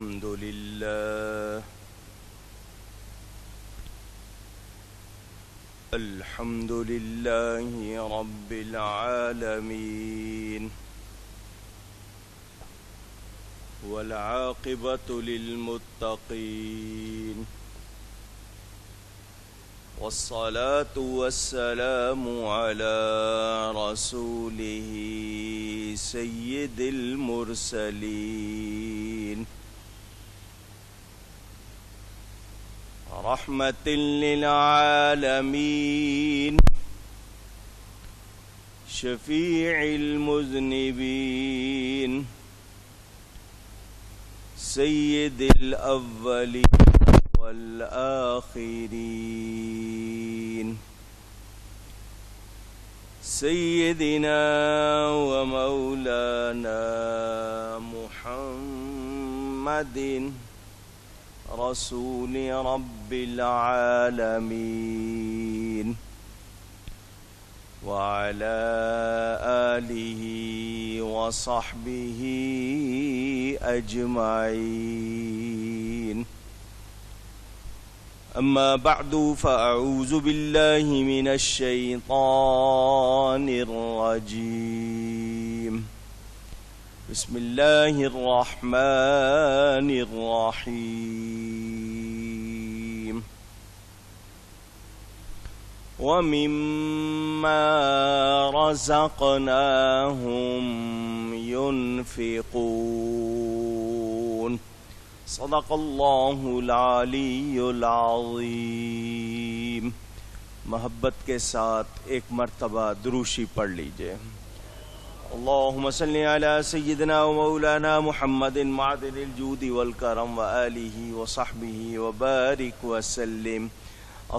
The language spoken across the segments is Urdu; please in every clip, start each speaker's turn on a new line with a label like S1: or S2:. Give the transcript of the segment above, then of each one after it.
S1: الحمد لله رب العالمين والعاقبة للمتقين والصلاة والسلام على رسوله سيد المرسلين رحمة للعالمين شفيع المذنبين سيد الأولين والآخرين سيدنا ومولانا محمد رسول رب العالمين وعلى آله وصحبه أجمعين. أما بعد فأعوذ بالله من الشيطان الرجيم. بسم الله الرحمن الرحيم. ومما رزقناهم ينفقون. صدق الله العلی العظیم. محبت کے ساتھ ایک مرتبہ دروشی پڑھ لیجئے. اللهم صل على سيدنا ومولانا محمد معدن الجود والكرم وآله وصحبه وبارك وسلم.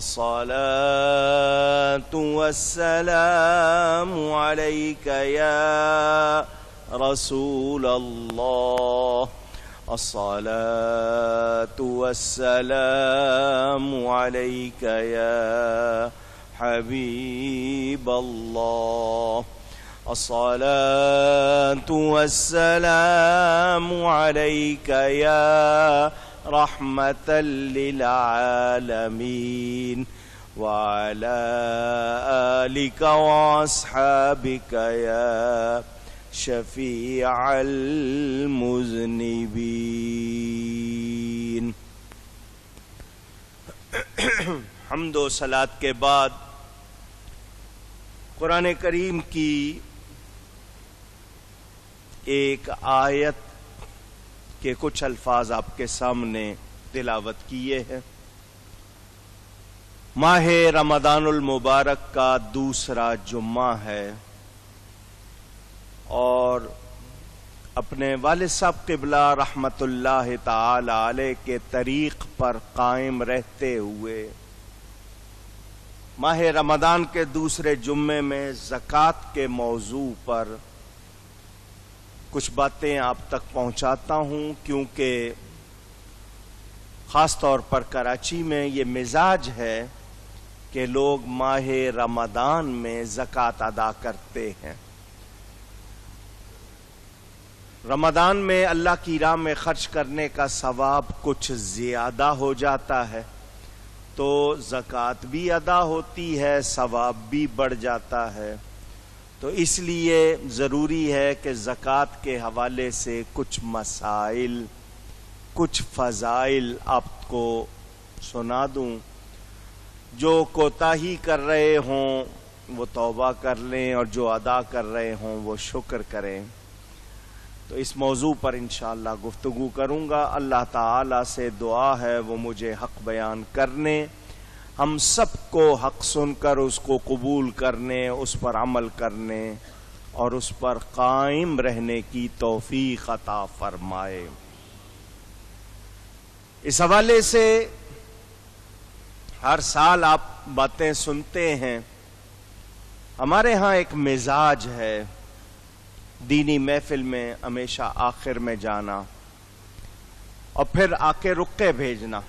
S1: الصلاة والسلام عليك يا رسول الله. الصلاة والسلام عليك يا حبيب الله. الصلاة والسلام عليك يا رحمة للعالمين وعلى آلك وأصحابك يا شفيع المذنبين. حمد و صلاۃ کے بعد قرآن کریم کی ایک آیت کے کچھ الفاظ آپ کے سامنے تلاوت کیے ہیں. ماہ رمضان المبارک کا دوسرا جمعہ ہے اور اپنے والد صاحب قبلہ رحمت اللہ تعالی علیہ کے طریق پر قائم رہتے ہوئے ماہ رمضان کے دوسرے جمعے میں زکوٰۃ کے موضوع پر کچھ باتیں آپ تک پہنچاتا ہوں، کیونکہ خاص طور پر کراچی میں یہ مزاج ہے کہ لوگ ماہ رمضان میں زکوٰۃ ادا کرتے ہیں. رمضان میں اللہ کی راہ میں خرچ کرنے کا ثواب کچھ زیادہ ہو جاتا ہے تو زکوٰۃ بھی ادا ہوتی ہے، ثواب بھی بڑھ جاتا ہے. تو اس لیے ضروری ہے کہ زکوٰۃ کے حوالے سے کچھ مسائل، کچھ فضائل آپ کو سنا دوں. جو کوتاہی کر رہے ہوں وہ توبہ کر لیں اور جو ادا کر رہے ہوں وہ شکر کریں. تو اس موضوع پر انشاءاللہ گفتگو کروں گا. اللہ تعالی سے دعا ہے وہ مجھے حق بیان کرنے، ہم سب کو حق سن کر اس کو قبول کرنے، اس پر عمل کرنے اور اس پر قائم رہنے کی توفیق عطا فرمائے. اس حوالے سے ہر سال آپ باتیں سنتے ہیں. ہمارے ہاں ایک مزاج ہے دینی محفل میں ہمیشہ آخر میں جانا اور پھر آ کے رکے بھیجنا.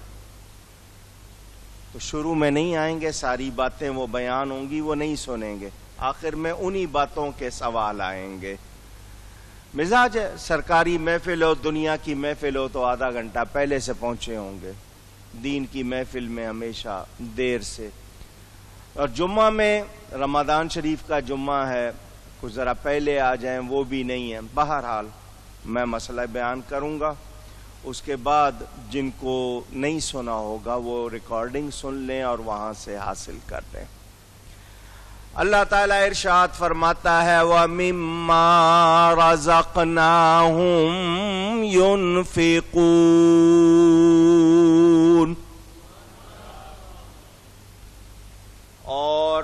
S1: تو شروع میں نہیں آئیں گے، ساری باتیں وہ بیان ہوں گی وہ نہیں سنیں گے، آخر میں انہی باتوں کے سوال آئیں گے. مزاج ہے، سرکاری محفل ہو، دنیا کی محفل ہو تو آدھا گھنٹہ پہلے سے پہنچے ہوں گے، دین کی محفل میں ہمیشہ دیر سے. اور جمعہ میں رمضان شریف کا جمعہ ہے، کچھ ذرا پہلے آ جائیں وہ بھی نہیں ہے. بہرحال میں مسئلہ بیان کروں گا، اس کے بعد جن کو نہیں سنا ہوگا وہ ریکارڈنگ سن لیں اور وہاں سے حاصل کر لیں. اللہ تعالیٰ ارشاد فرماتا ہے وَمِمَّا رَزَقْنَاهُمْ يُنْفِقُونَ، اور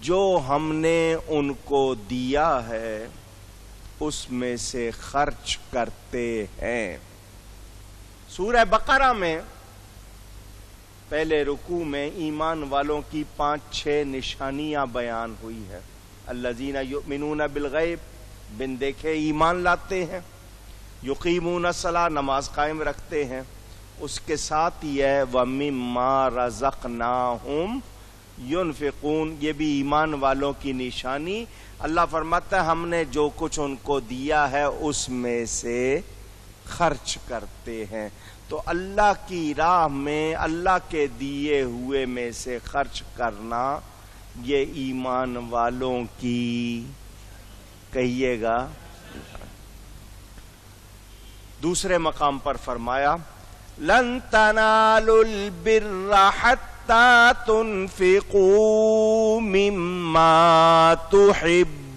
S1: جو ہم نے ان کو دیا ہے اس میں سے خرچ کرتے ہیں. سورہ بقرہ میں پہلے رکوع میں ایمان والوں کی 5-6 نشانیاں بیان ہوئی ہے. الذین یؤمنون بالغیب، بن دیکھے ایمان لاتے ہیں. یقیمون الصلاۃ، نماز قائم رکھتے ہیں. اس کے ساتھ یہ ہے وَمِمَّا رَزَقْنَاهُمْ يُنْفِقُونَ، یہ بھی ایمان والوں کی نشانی. اللہ فرماتا ہے ہم نے جو کچھ ان کو دیا ہے اس میں سے خرچ کرتے ہیں. تو اللہ کی راہ میں اللہ کے دیے ہوئے میں سے خرچ کرنا یہ ایمان والوں کی، کہیے گا. دوسرے مقام پر فرمایا لن تنالوا البر حتى تنفقوا مما تحبون،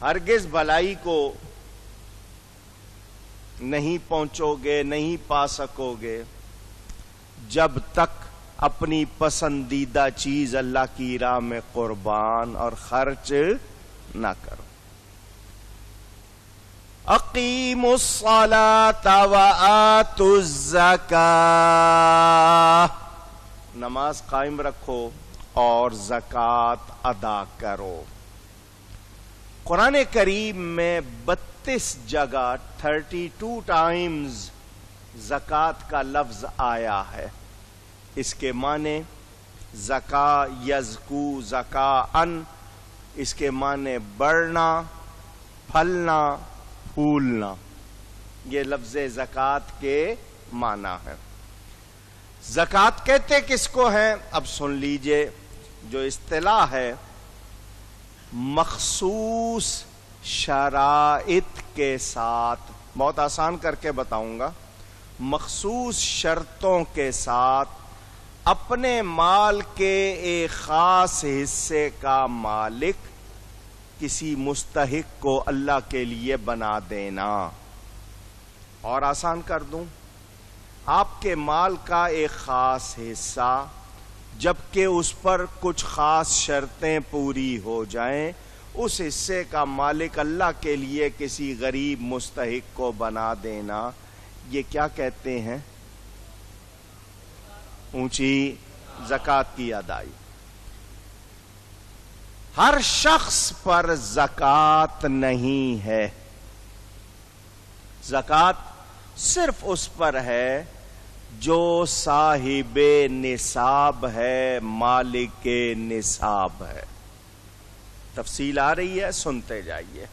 S1: ہرگز بھلائی کو نہیں پہنچو گے، نہیں پا سکو گے جب تک اپنی پسندیدہ چیز اللہ کی راہ میں قربان اور خرچ نہ کرو. اقیموا الصلاۃ وآتوا الزکاۃ، نماز قائم رکھو اور زکوٰۃ ادا کرو. قرآن کریم میں 32 جگہ 32 ٹائمز زکوٰۃ کا لفظ آیا ہے. اس کے معنی زکا یزکو زکاءن، اس کے معنی بڑھنا، پھلنا، پھولنا. یہ لفظ زکوٰۃ کے معنی ہے. زکوٰۃ کہتے کس کو ہیں؟ اب سن لیجئے، جو اصطلاح ہے مخصوص شرائط کے ساتھ، بہت آسان کر کے بتاؤں گا، مخصوص شرطوں کے ساتھ اپنے مال کے ایک خاص حصے کا مالک کسی مستحق کو اللہ کے لیے بنا دینا. اور آسان کر دوں، آپ کے مال کا ایک خاص حصہ جبکہ اس پر کچھ خاص شرطیں پوری ہو جائیں، اس حصے کا مالک اللہ کے لیے کسی غریب مستحق کو بنا دینا، یہ کیا کہتے ہیں؟ اونچی زکوٰۃ کی ادائی. ہر شخص پر زکوٰۃ نہیں ہے، زکوٰۃ صرف اس پر ہے جو صاحب نصاب ہے، مالک نصاب ہے. تفصیل آ رہی ہے، سنتے جائیے.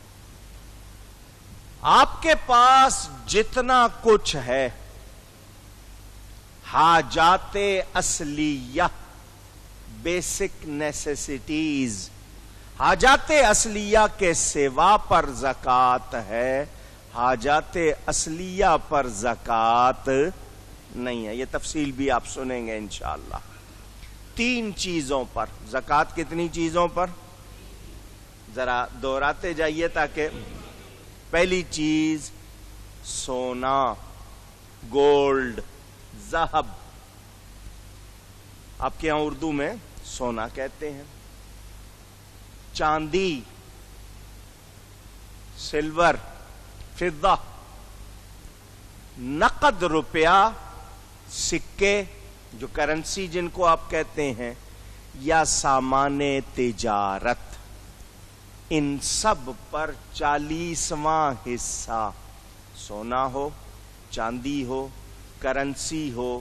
S1: آپ کے پاس جتنا کچھ ہے، حاجات اصلیہ، بیسک نیسیسٹیز، حاجات اصلیہ کے سوا پر زکوٰۃ ہے، حاجات اصلیہ پر زکوٰۃ نہیں ہے. یہ تفصیل بھی آپ سنیں گے انشاءاللہ. 3 چیزوں پر زکوٰۃ. کتنی چیزوں پر؟ ذرا دہراتے جائیے تاکہ. پہلی چیز سونا، گولڈ، ذہب. آپ کے یہاں اردو میں سونا کہتے ہیں. چاندی، سلور، فضہ. نقد روپیہ، سکے جو کرنسی جن کو آپ کہتے ہیں، یا سامان تجارت. ان سب پر 40واں حصہ، سونا ہو، چاندی ہو، کرنسی ہو،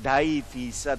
S1: 2.5%।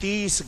S1: 30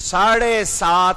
S1: 7.5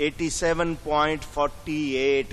S1: 87.48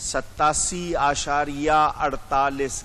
S1: 87.48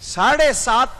S1: 7.5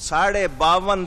S1: 52.5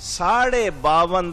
S1: 52.5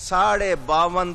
S1: 52.5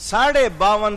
S1: 52.5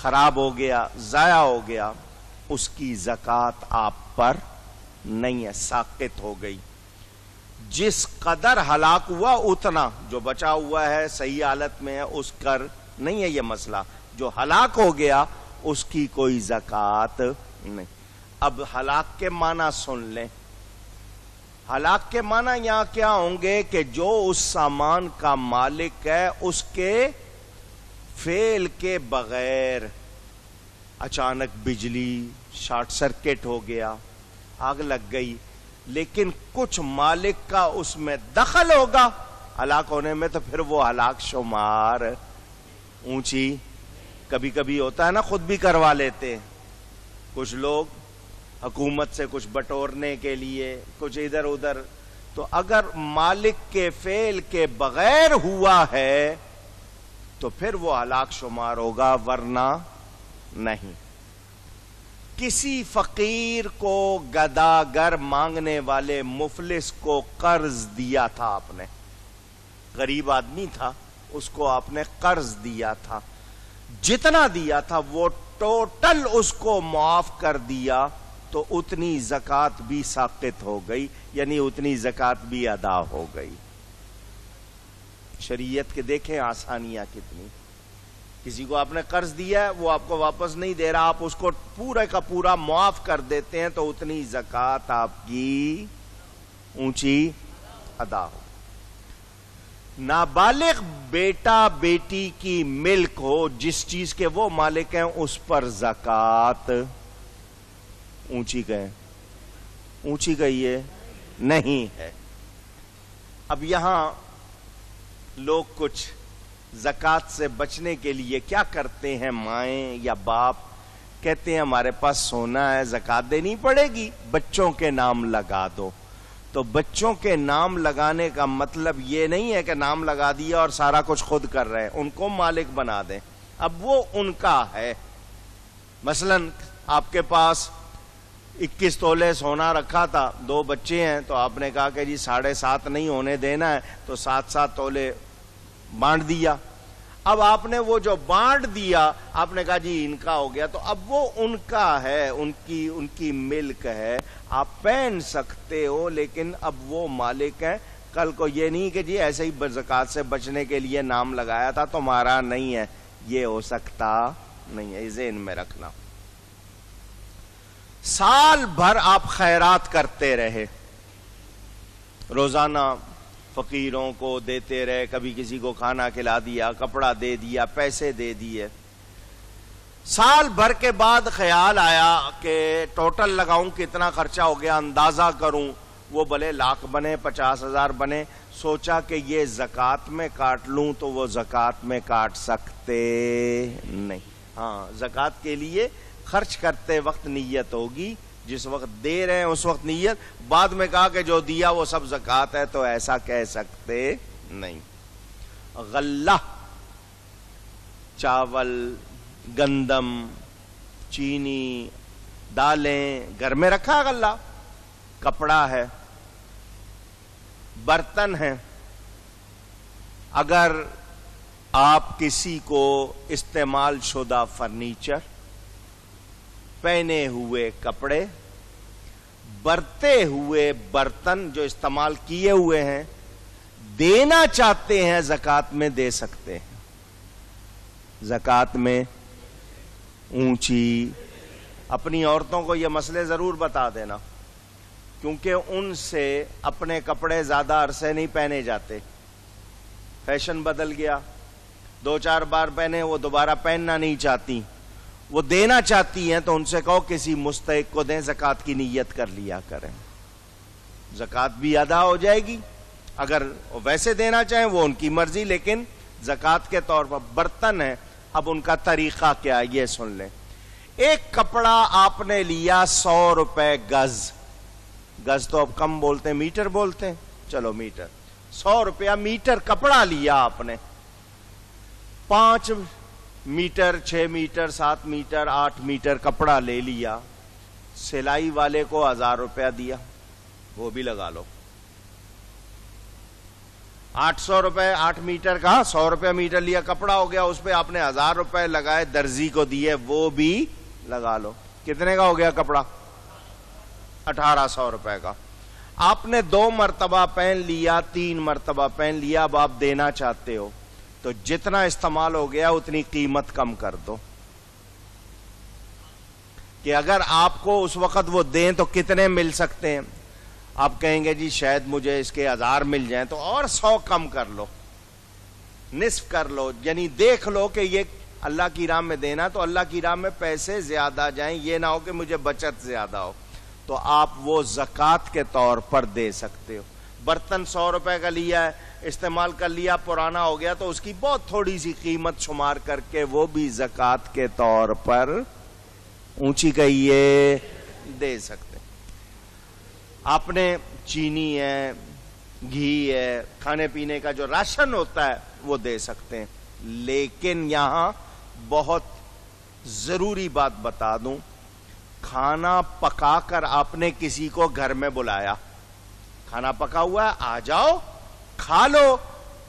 S1: خراب ہو گیا، ضائع ہو گیا، اس کی زکوٰۃ آپ پر نہیں ہے، ساقط ہو گئی۔ جس قدر ہلاک ہوا اتنا، جو بچا ہوا ہے صحیح حالت میں ہے اس کر نہیں ہے یہ مسئلہ، جو ہلاک ہو گیا اس کی کوئی زکوٰۃ نہیں۔ اب ہلاک کے معنی سن لیں۔ ہلاک کے معنی یہاں کیا ہوں گے کہ جو اس سامان کا مالک ہے اس کے فعل کے بغیر اچانک بجلی شارٹ سرکٹ ہو گیا، آگ لگ گئی، لیکن کچھ مالک کا اس میں دخل ہوگا ہلاک ہونے میں، تو پھر وہ ہلاک شمار اونچی۔ کبھی کبھی ہوتا ہے نا، خود بھی کروا لیتے ہیں کچھ لوگ حکومت سے کچھ بٹورنے کے لیے، کچھ ادھر ادھر، تو اگر مالک کے فعل کے بغیر ہوا ہے تو پھر وہ ہلاک شمار ہوگا، ورنہ نہیں۔ کسی فقیر کو، گداگر مانگنے والے مفلس کو قرض دیا تھا آپ نے، غریب آدمی تھا، اس کو آپ نے قرض دیا تھا، جتنا دیا تھا وہ ٹوٹل اس کو معاف کر دیا، تو اتنی زکوٰۃ بھی ساقط ہو گئی، یعنی اتنی زکوٰۃ بھی ادا ہو گئی۔ شریعت کے دیکھیں آسانیاں کتنی۔ کسی کو آپ نے قرض دیا ہے، وہ آپ کو واپس نہیں دے رہا، آپ اس کو پورے کا پورا معاف کر دیتے ہیں، تو اتنی زکوٰۃ آپ کی اونچی ادا ہو۔ نابالغ بیٹا بیٹی کی ملک ہو، جس چیز کے وہ مالک ہیں، اس پر زکوٰۃ اونچی گئے، اونچی گئی ہے نہیں ہے۔ اب یہاں لوگ کچھ زکوٰۃ سے بچنے کے لیے کیا کرتے ہیں، مائیں یا باپ کہتے ہیں ہمارے پاس سونا ہے، زکوٰۃ دینی پڑے گی، بچوں کے نام لگا دو۔ تو بچوں کے نام لگانے کا مطلب یہ نہیں ہے کہ نام لگا دیا اور سارا کچھ خود کر رہے ہیں، ان کو مالک بنا دیں، اب وہ ان کا ہے۔ مثلا آپ کے پاس 21 تولے سونا رکھا تھا، 2 بچے ہیں، تو آپ نے کہا کہ جی 7.5 نہیں ہونے دینا ہے، تو 7 تولے بانٹ دیا۔ اب آپ نے وہ جو بانٹ دیا، آپ نے کہا جی ان کا ہو گیا، تو اب وہ ان کا ہے، ان کی ملک ہے، آپ پہن سکتے ہو، لیکن اب وہ مالک ہے۔ کل کو یہ نہیں کہ جی ایسے ہی زکوٰۃ سے بچنے کے لیے نام لگایا تھا، تمہارا نہیں ہے، یہ ہو سکتا نہیں ہے، ذہن میں رکھنا۔ سال بھر آپ خیرات کرتے رہے، روزانہ فقیروں کو دیتے رہے، کبھی کسی کو کھانا کھلا دیا، کپڑا دے دیا، پیسے دے دیے۔ سال بھر کے بعد خیال آیا کہ ٹوٹل لگاؤں کتنا خرچہ ہو گیا، اندازہ کروں، وہ بھلے 1,00,000 بنے، 50,000 بنے، سوچا کہ یہ زکوٰۃ میں کاٹ لوں، تو وہ زکوٰۃ میں کاٹ سکتے نہیں۔ ہاں، زکوٰۃ کے لیے خرچ کرتے وقت نیت ہوگی، جس وقت دے رہے ہیں اس وقت نیت، بعد میں کہا کہ جو دیا وہ سب زکوٰۃ ہے، تو ایسا کہہ سکتے نہیں۔ غلہ، چاول، گندم، چینی، دالیں، گھر میں رکھا غلہ، کپڑا ہے، برتن ہیں، اگر آپ کسی کو استعمال شدہ فرنیچر، پہنے ہوئے کپڑے، برتے ہوئے برتن جو استعمال کیے ہوئے ہیں دینا چاہتے ہیں، زکوٰۃ میں دے سکتے ہیں، زکوٰۃ میں اونچی۔ اپنی عورتوں کو یہ مسئلے ضرور بتا دینا، کیونکہ ان سے اپنے کپڑے زیادہ عرصے نہیں پہنے جاتے، فیشن بدل گیا، 2-4 بار پہنے، وہ دوبارہ پہننا نہیں چاہتی، وہ دینا چاہتی ہیں، تو ان سے کہو کسی مستحق کو دیں، زکوٰۃ کی نیت کر لیا کریں، زکوٰۃ بھی ادا ہو جائے گی۔ اگر ویسے دینا چاہیں وہ ان کی مرضی، لیکن زکوٰۃ کے طور پر برتن ہے۔ اب ان کا طریقہ کیا ہے یہ سن لیں۔ ایک کپڑا آپ نے لیا 100 روپے گز، گز تو اب کم بولتے ہیں، میٹر بولتے ہیں، چلو میٹر، 100 روپیہ میٹر کپڑا لیا آپ نے، 5 میٹر، 6 میٹر، 7 میٹر، 8 میٹر کپڑا لے لیا، سلائی والے کو 1000 روپیہ دیا، وہ بھی لگا لو، 800 روپے 8 میٹر کا 100 روپے میٹر لیا کپڑا ہو گیا, اس پہ آپ نے 1000 روپے لگائے درزی کو دیے, وہ بھی لگا لو. کتنے کا ہو گیا کپڑا؟ 1800 روپے کا. آپ نے 2 مرتبہ پہن لیا, 3 مرتبہ پہن لیا, اب آپ دینا چاہتے ہو تو جتنا استعمال ہو گیا اتنی قیمت کم کر دو, کہ اگر آپ کو اس وقت وہ دیں تو کتنے مل سکتے ہیں. آپ کہیں گے جی شاید مجھے اس کے 1000 مل جائیں, تو اور 100 کم کر لو, نصف کر لو. یعنی دیکھ لو کہ یہ اللہ کی راہ میں دینا تو اللہ کی راہ میں پیسے زیادہ جائیں, یہ نہ ہو کہ مجھے بچت زیادہ ہو. تو آپ وہ زکوٰۃ کے طور پر دے سکتے ہو. برتن 100 روپے کا لیا ہے, استعمال کر لیا, پرانا ہو گیا, تو اس کی بہت تھوڑی سی قیمت شمار کر کے وہ بھی زکوٰۃ کے طور پر اونچی کہیے دے سکتے. آپ نے چینی ہے, گھی ہے, کھانے پینے کا جو راشن ہوتا ہے وہ دے سکتے ہیں. لیکن یہاں بہت ضروری بات بتا دوں, کھانا پکا کر آپ نے کسی کو گھر میں بلایا, کھانا پکا ہوا ہے آ جاؤ کھا لو,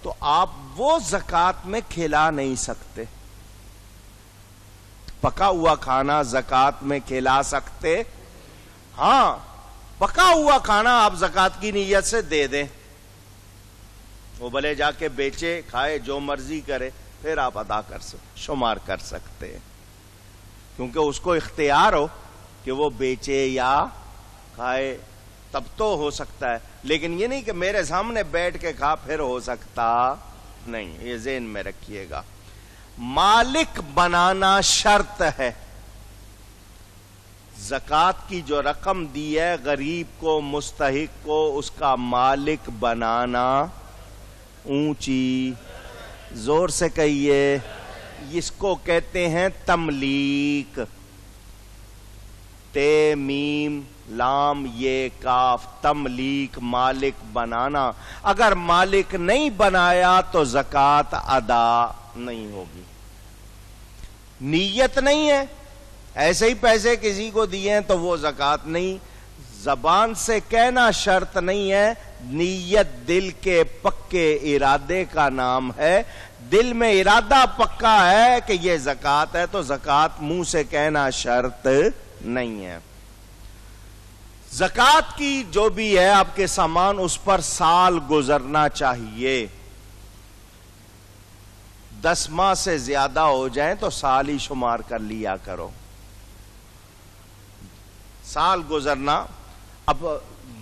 S1: تو آپ وہ زکوٰۃ میں کھلا نہیں سکتے. پکا ہوا کھانا زکوٰۃ میں کھلا سکتے؟ ہاں, پکا ہوا کھانا آپ زکوٰۃ کی نیت سے دے دیں, وہ بھلے جا کے بیچے کھائے جو مرضی کرے, پھر آپ ادا کر سکتے, شمار کر سکتے ہیں, کیونکہ اس کو اختیار ہو کہ وہ بیچے یا کھائے تب تو ہو سکتا ہے. لیکن یہ نہیں کہ میرے سامنے بیٹھ کے کھا, پھر ہو سکتا نہیں. یہ ذہن میں رکھیے گا. مالک بنانا شرط ہے. زکوٰۃ کی جو رقم دی ہے غریب کو, مستحق کو, اس کا مالک بنانا. اونچی زور سے کہیے, اس کو کہتے ہیں تملیک. تے میم لام یہ کاف, تملیک, مالک بنانا. اگر مالک نہیں بنایا تو زکوٰۃ ادا نہیں ہوگی. نیت نہیں ہے, ایسے ہی پیسے کسی کو دیے ہیں تو وہ زکوٰۃ نہیں. زبان سے کہنا شرط نہیں ہے, نیت دل کے پکے ارادے کا نام ہے. دل میں ارادہ پکا ہے کہ یہ زکوٰۃ ہے تو زکوٰۃ منہ سے کہنا شرط نہیں ہے. زکوٰۃ کی جو بھی ہے آپ کے سامان, اس پر سال گزرنا چاہیے. 10 ماہ سے زیادہ ہو جائیں تو سال ہی شمار کر لیا کرو. سال گزرنا, اب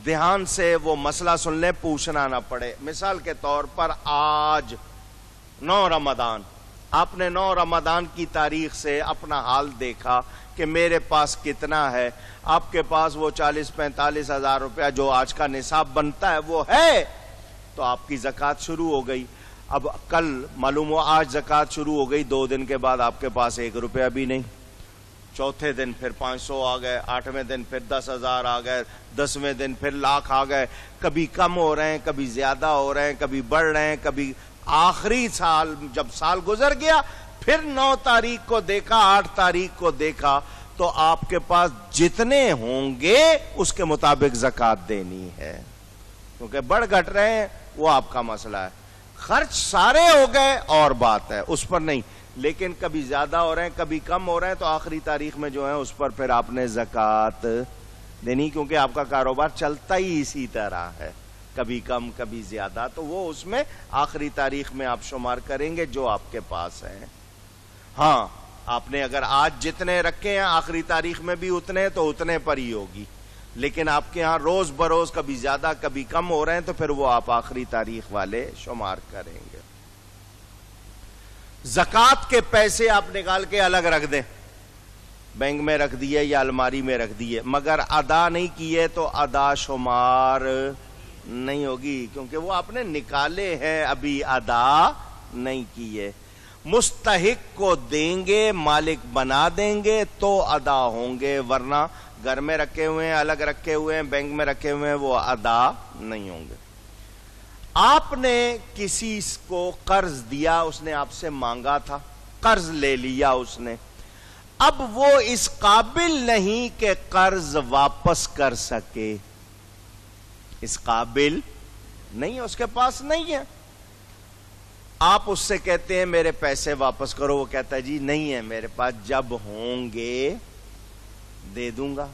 S1: دھیان سے وہ مسئلہ سن لیں, پوچھنا نہ پڑے. مثال کے طور پر آج 9 رمضان, آپ نے 9 رمضان کی تاریخ سے اپنا حال دیکھا کہ میرے پاس کتنا ہے. آپ کے پاس وہ 40-45 ہزار روپیہ جو آج کا نصاب بنتا ہے وہ ہے, تو آپ کی زکوٰۃ شروع ہو گئی. اب کل معلوم ہو آج زکوٰۃ شروع ہو گئی, 2 دن کے بعد آپ کے پاس 1 روپیہ بھی نہیں. چوتھے دن پھر 500 آ گئے, 8ویں دن پھر 10,000 آ گئے, 10ویں دن پھر لاکھ آ گئے. کبھی کم ہو رہے ہیں, کبھی زیادہ ہو رہے ہیں, کبھی بڑھ رہے ہیں, کبھی آخری سال جب سال گزر گیا پھر 9 تاریخ کو دیکھا, 8 تاریخ کو دیکھا, تو آپ کے پاس جتنے ہوں گے اس کے مطابق زکوٰۃ دینی ہے. کیونکہ بڑھ گھٹ رہے ہیں وہ آپ کا مسئلہ ہے. خرچ سارے ہو گئے اور بات ہے, اس پر نہیں. لیکن کبھی زیادہ ہو رہے ہیں, کبھی کم ہو رہے ہیں, تو آخری تاریخ میں جو ہے اس پر پھر آپ نے زکوٰۃ دینی, کیونکہ آپ کا کاروبار چلتا ہی اسی طرح ہے, کبھی کم کبھی زیادہ. تو وہ اس میں آخری تاریخ میں آپ شمار کریں گے جو آپ کے پاس ہیں. ہاں, آپ نے اگر آج جتنے رکھے ہیں آخری تاریخ میں بھی اتنے, تو اتنے پر ہی ہوگی. لیکن آپ کے ہاں روز بروز کبھی زیادہ کبھی کم ہو رہے ہیں, تو پھر وہ آپ آخری تاریخ والے شمار کریں گے. زکوٰۃ کے پیسے آپ نکال کے الگ رکھ دیں, بینک میں رکھ دیے یا الماری میں رکھ دیے, مگر ادا نہیں کیے تو ادا شمار نہیں ہوگی, کیونکہ وہ آپ نے نکالے ہیں, ابھی ادا نہیں کیے. مستحق کو دیں گے, مالک بنا دیں گے تو ادا ہوں گے, ورنہ گھر میں رکھے ہوئے ہیں, الگ رکھے ہوئے ہیں, بینک میں رکھے ہوئے ہیں, وہ ادا نہیں ہوں گے. آپ نے کسی کو قرض دیا, اس نے آپ سے مانگا تھا, قرض لے لیا اس نے, اب وہ اس قابل نہیں کہ قرض واپس کر سکے, اس قابل نہیں, اس کے پاس نہیں ہے, آپ اس سے کہتے ہیں میرے پیسے واپس کرو، وہ کہتا ہے جی نہیں ہے میرے پاس، جب ہوں گے دے دوں گا،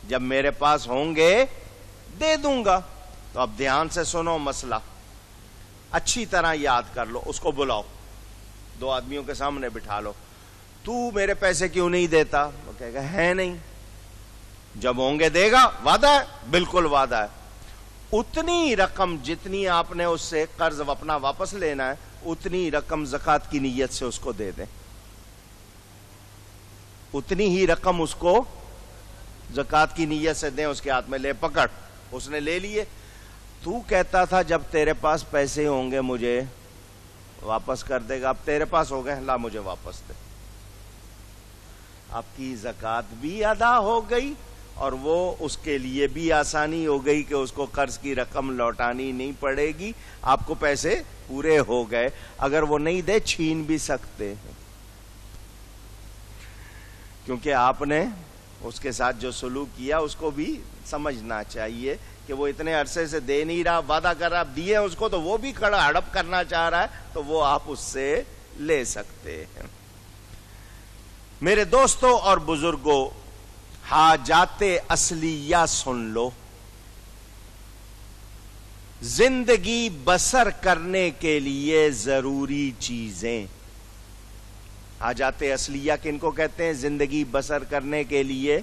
S1: جب میرے پاس ہوں گے دے دوں گا۔ تو اب دھیان سے سنو مسئلہ، اچھی طرح یاد کر لو۔ اس کو بلاؤ، دو آدمیوں کے سامنے بٹھا لو، تو میرے پیسے کیوں نہیں دیتا؟ وہ کہے گا ہے نہیں، جب ہوں گے دے گا، وعدہ ہے؟ بالکل وعدہ ہے۔ اتنی رقم جتنی آپ نے اس سے قرض اپنا واپس لینا ہے، اتنی رقم زکوٰۃ کی نیت سے اس کو دے دیں، اتنی ہی رقم اس کو زکوٰۃ کی نیت سے دیں، اس کے ہاتھ میں لے پکڑ، اس نے لے لیے۔ تو کہتا تھا جب تیرے پاس پیسے ہوں گے مجھے واپس کر دے گا، اب تیرے پاس ہو گئے، لا مجھے واپس دے۔ آپ کی زکوٰۃ بھی ادا ہو گئی اور وہ اس کے لیے بھی آسانی ہو گئی کہ اس کو قرض کی رقم لوٹانی نہیں پڑے گی، آپ کو پیسے پورے ہو گئے۔ اگر وہ نہیں دے چھین بھی سکتے ہیں، کیونکہ آپ نے اس کے ساتھ جو سلوک کیا اس کو بھی سمجھنا چاہیے کہ وہ اتنے عرصے سے دے نہیں رہا، وعدہ کر رہا، دیے اس کو تو وہ بھی کھڑا ہڑپ کرنا چاہ رہا ہے، تو وہ آپ اس سے لے سکتے ہیں۔ میرے دوستوں اور بزرگوں، حاجات اصلیہ سن لو۔ زندگی بسر کرنے کے لیے ضروری چیزیں، حاجات اصلیہ کن کو کہتے ہیں؟ زندگی بسر کرنے کے لیے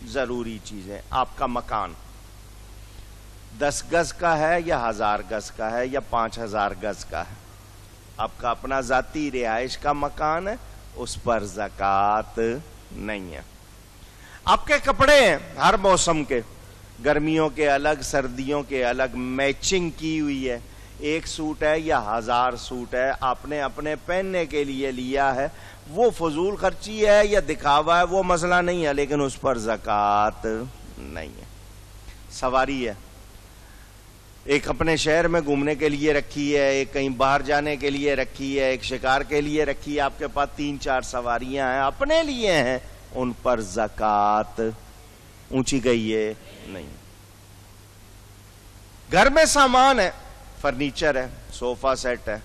S1: ضروری چیزیں۔ آپ کا مکان 10 گز کا ہے یا 1000 گز کا ہے یا 5000 گز کا ہے، آپ کا اپنا ذاتی رہائش کا مکان ہے، اس پر زکوٰۃ نہیں ہے۔ آپ کے کپڑے ہیں ہر موسم کے، گرمیوں کے الگ، سردیوں کے الگ، میچنگ کی ہوئی ہے، 1 سوٹ ہے یا 1000 سوٹ ہے، آپ نے اپنے پہننے کے لیے لیا ہے، وہ فضول خرچی ہے یا دکھاوا ہے وہ مسئلہ نہیں ہے، لیکن اس پر زکوٰۃ نہیں ہے۔ سواری ہے، ایک اپنے شہر میں گھومنے کے لیے رکھی ہے، ایک کہیں باہر جانے کے لیے رکھی ہے، ایک شکار کے لیے رکھی ہے، آپ کے پاس 3-4 سواریاں ہیں، اپنے لیے ہیں، ان پر زکوٰۃ اونچی گئی ہے نہیں۔ گھر میں سامان ہے، فرنیچر ہے، صوفہ سیٹ ہے،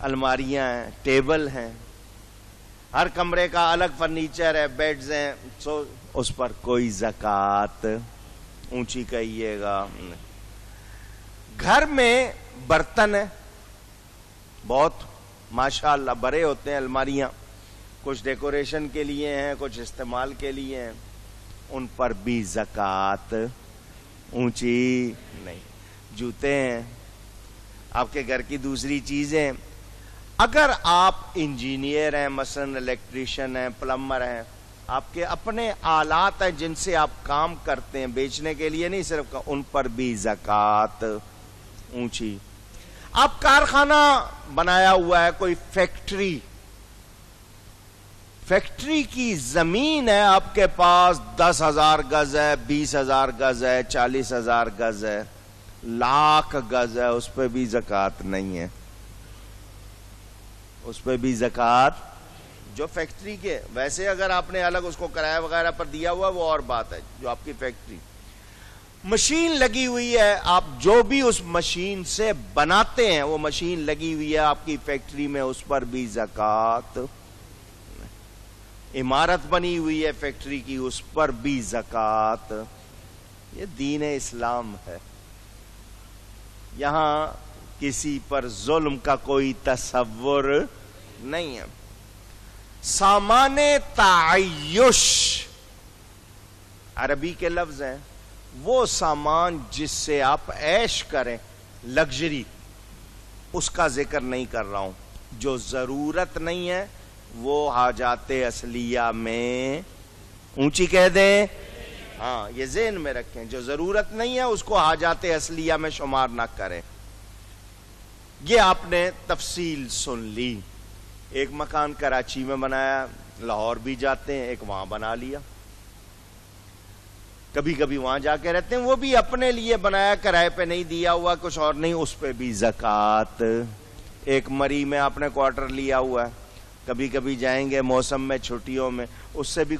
S1: الماریاں ہیں، ٹیبل ہیں، ہر کمرے کا الگ فرنیچر ہے، بیڈز ہیں، اس پر کوئی زکوٰۃ اونچی کہیے گا نہیں۔ گھر میں برتن ہے، بہت ماشاءاللہ بڑے ہوتے ہیں الماریاں، کچھ ڈیکوریشن کے لیے ہیں، کچھ استعمال کے لیے ہیں، ان پر بھی زکوٰۃ اونچی نہیں۔ جوتے ہیں، آپ کے گھر کی دوسری چیزیں، اگر آپ انجینئر ہیں، مثلا الیکٹریشین ہیں، پلمبر ہیں، آپ کے اپنے آلات ہیں جن سے آپ کام کرتے ہیں، بیچنے کے لیے نہیں صرف، ان پر بھی زکوٰۃ اونچی۔ آپ کارخانہ بنایا ہوا ہے، کوئی فیکٹری کی زمین ہے آپ کے پاس، 10,000 گز ہے، 20,000 گز ہے، 40,000 گز ہے، 1,00,000 گز ہے، اس پہ بھی زکوٰۃ نہیں ہے، اس پہ بھی زکوٰۃ جو فیکٹری کے۔ ویسے اگر آپ نے الگ اس کو کرایہ وغیرہ پر دیا ہوا وہ اور بات ہے، جو آپ کی فیکٹری مشین لگی ہوئی ہے، آپ جو بھی اس مشین سے بناتے ہیں وہ مشین لگی ہوئی ہے آپ کی فیکٹری میں، اس پر بھی زکوٰۃ۔ عمارت بنی ہوئی ہے فیکٹری کی، اس پر بھی زکوٰۃ۔ یہ دین اسلام ہے، یہاں کسی پر ظلم کا کوئی تصور نہیں ہے۔ سامان تعیش عربی کے لفظ ہیں، وہ سامان جس سے آپ عیش کریں، لگژری، اس کا ذکر نہیں کر رہا ہوں۔ جو ضرورت نہیں ہے وہ حاجات اصلیہ میں اونچی کہہ دیں، ہاں یہ ذہن میں رکھیں، جو ضرورت نہیں ہے اس کو حاجات اصلیہ میں شمار نہ کریں۔ یہ آپ نے تفصیل سن لی۔ ایک مکان کراچی میں بنایا، لاہور بھی جاتے ہیں، ایک وہاں بنا لیا، کبھی کبھی وہاں جا کے رہتے ہیں، وہ بھی اپنے لیے بنایا، کرائے پہ نہیں دیا ہوا، کچھ اور نہیں، اس پہ بھی زکوٰۃ۔ ایک مری میں آپ نے کوارٹر لیا ہوا ہے، کبھی کبھی جائیں گے موسم میں، چھٹیوں میں، اس سے بھی